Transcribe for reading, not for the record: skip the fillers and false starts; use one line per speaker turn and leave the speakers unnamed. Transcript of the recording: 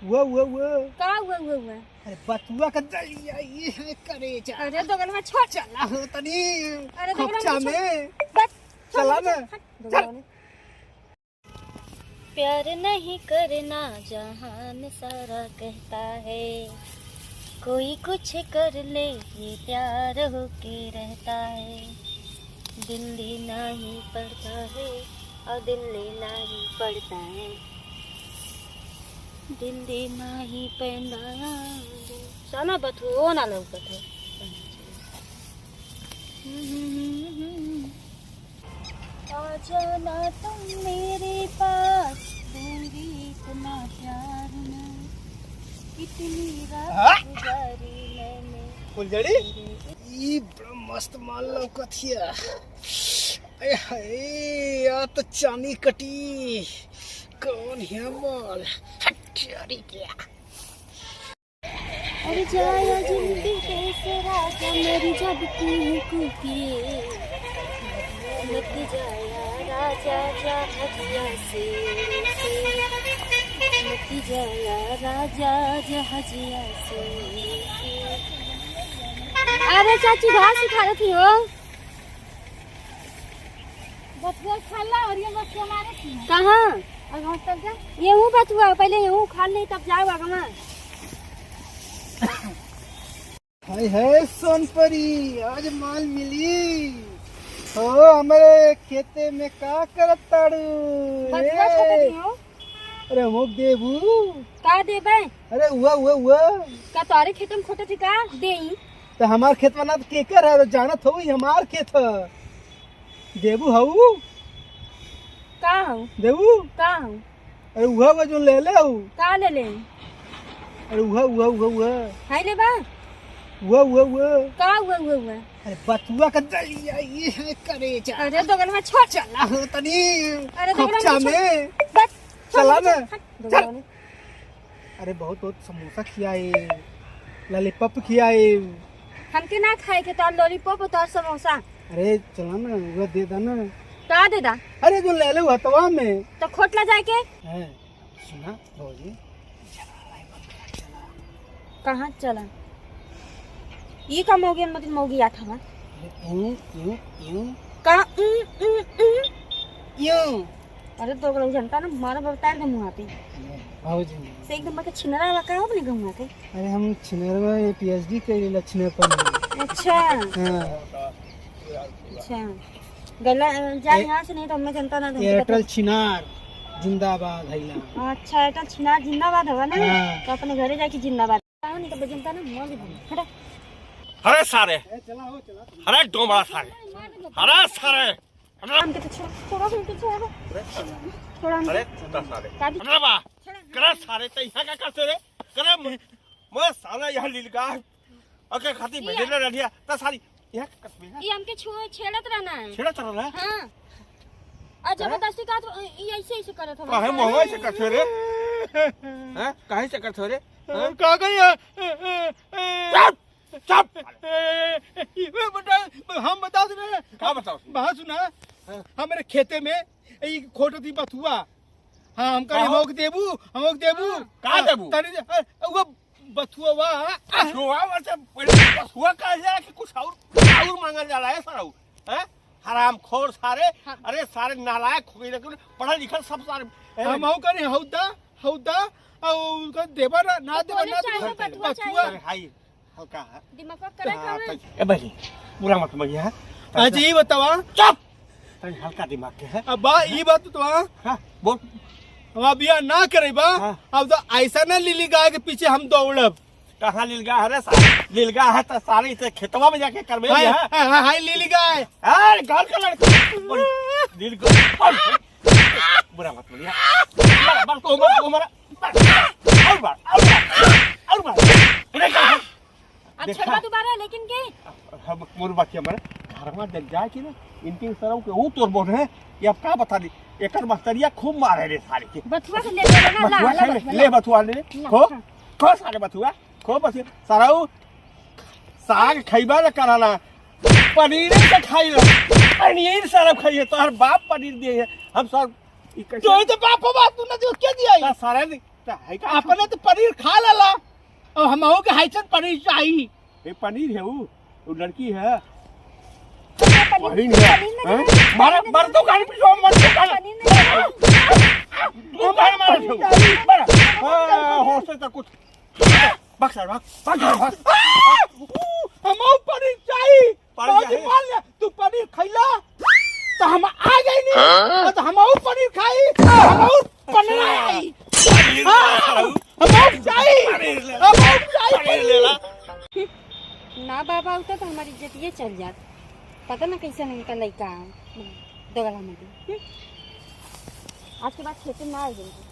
वो
का हुआ
अरे बतुआ का दलिया ये है करे जा।
अरे दोगल में छोड़
चला हो तनी
अरे
कक्षा में
बस
चला ना चल।
प्यार नहीं करना जहान सारा कहता है, कोई कुछ कर ले ये प्यार होके रहता है। दिल्ली नहीं पड़ता है और दिल्ली नहीं पड़ता है, दिल्ली नहीं पहना साना बथुओ ना लौकत है। आ जाना तुम मेरे पास, दूंगी इतना प्यार मैं, कितनी रात गुजारी मैंने।
फुलझड़ी ई बड़ा मस्त माल लौकत हिया। अरे हाय या तो चांदी कटी कौन है माल हट्टी क्या।
अरे जाया जिंदगी कैसे राजा मेरी जब तू कुपिए, मत जाया राजा जा हजिया से, मत जाया राजा जा हजिया से। अरे चाची घास सिखा रही थी हो,
बथुआ खाला और ये बथुआ मारे थी
कहाँ?
और वहां तक जा
ये हूँ बथुआ, पहले ये हूँ खा ले तब जाओ आगमा।
हाय हाय सोनपरी आज माल मिली हो हमारे खेते में का करत ताड़ू।
बथुआ खाते थी हो
अरे मोक देबू
का देबे?
अरे हुआ
का तारे खेत में खोटे थी का देई?
तो हमार खेत बना तो केकर है जानत हो हमार खेत है। देबू हऊ
का हूं
देबू
का हूं
अरे हुआ जो ले ले हऊ।
का ले ले?
अरे हुआ
हाय ले बा
हुआ
का हुआ
अरे बतुआ का दलिया ये है करे जा।
अरे दोगल में छोड़
चला हो तनी
अरे दोगल
कक्षा
में
में
बस
चला ना
दोगल में।
अरे बहुत समोसा खियाए लॉलीपॉप खियाए।
हमके ना खाए के तार लॉलीपॉप और तार समोसा।
अरे चला ना वो दे देना।
का दे दा?
अरे जो ले ले हतवा में
तो खोटला जाए के
है सुना भौजी
कहाँ चला? ये का मोगी मतलब मोगी आठ हवा
यूं
का
यूं।
अरे तो लोग जनता ना मारा बतार के मुंह आते
भौजी
से एकदम बता छिनरा लगा हो अपने गांव आते।
अरे हम छिनेर में पीएचडी कर लक्षण पर।
अच्छा
हां
अच्छा गला जा यहाँ से नहीं तो हमें जनता ना
एयरटेल छिनार जिंदाबाद हैला।
अच्छा एयरटेल छिनार जिंदाबाद होगा ना
हाँ।
तो अपने घरे जाके जिंदाबाद नहीं तो जनता ना मौज हटा।
अरे सारे
चला हो चला
अरे डोमड़ा सारे अरे सारे
हम के तो छोड़ो छोड़ो
अरे छोटा सारे
दादी
अरे बा करे सारे तो यहाँ का करते रे करे मैं साला यहाँ लीलगा ओके खाती भेजे ना रहिया तो सारी यहाँ का करते
ये हमके छेड़त रहना है।
छेड़ा चला ना
हां और जबरदस्ती का तो ये ऐसे करत हो।
काहे मोहवा से करते रे हैं काहे से करते रे
का गया
चुप चुप
ये बता हम बता दे
क्या बताओ
बात सुना हमारे खेते में ये खोट थी बथुआ। हाँ हम करे हमोक देबू
का देबू
तनी वो बथुआ वा
हुआ वैसे हुआ का जा कि कुछ और मांगा जा रहा है सारा हैं हराम खोर सारे। अरे सारे नालायक हो गए पढ़ा लिखा सब सारे
हम हो करे हौदा और उनका देबा ना देबा ना बथुआ
हाई हल्का है
दिमाग पर करे का
ए भाई पूरा मत मगिया है
आज ये बतावा
चुप तनी हल्का दिमाग के है
अब बा ये बात तो
हां बोल
हम बिया ना करे बा। अब तो ऐसा ना लिली गाय के पीछे हम दौड़ब।
कहां लीलगा है रे सारे लीलगा है तो सारी से खेतवा में जाके करबे है
हाय लिली गाय
अरे घर का लड़का लीलगा बुरा मत बोलिए बस को मर और बार
अच्छा दोबारा लेकिन के
हम मुर्बा के हमारे घर में देख जाए कि ना इनके सरव के वो तोड़ बोल रहे ये अब का बता दी एकर बस्तरिया खूब मारे रे सारे के
बथुआ से ले लेना
बथुआ ले बथुआ ले खो सारे बथुआ खो बस साराऊ साग खइबा न कराना पनीर से खाई ला पनीर सारा खाइए तो हर बाप पनीर दिए है हम सब
तो बाप बाप तूने जो क्या दिया
सारे तो है का
अपने तो पनीर खा लेला और हमहू के हाइसन पनीर चाहिए।
ये पनीर है वो लड़की है
पनीर
वही नहीं है
पनीर
हैं?
नहीं
मार मार तो गाड़ी पे जो मर तो गाड़ी
पनीर नहीं
तू मार मार छो बड़ा हो से तो कुछ भाग सर भाग
हमहू पनीर चाहिए।
पनीर
बाबूजी
चाहिए।
मान ले तू पनीर खैला तो हम आ गए नहीं तो हमहू पनीर खाई हमहू पनीर आई हमहू चाहिए हमहू चाहिए।
ना बाबा होता तो हमारी इज्जत ये चल जात। पता ना कैसे नहीं का लड़का दोगला में आज के बाद खेती में आ जाएगी।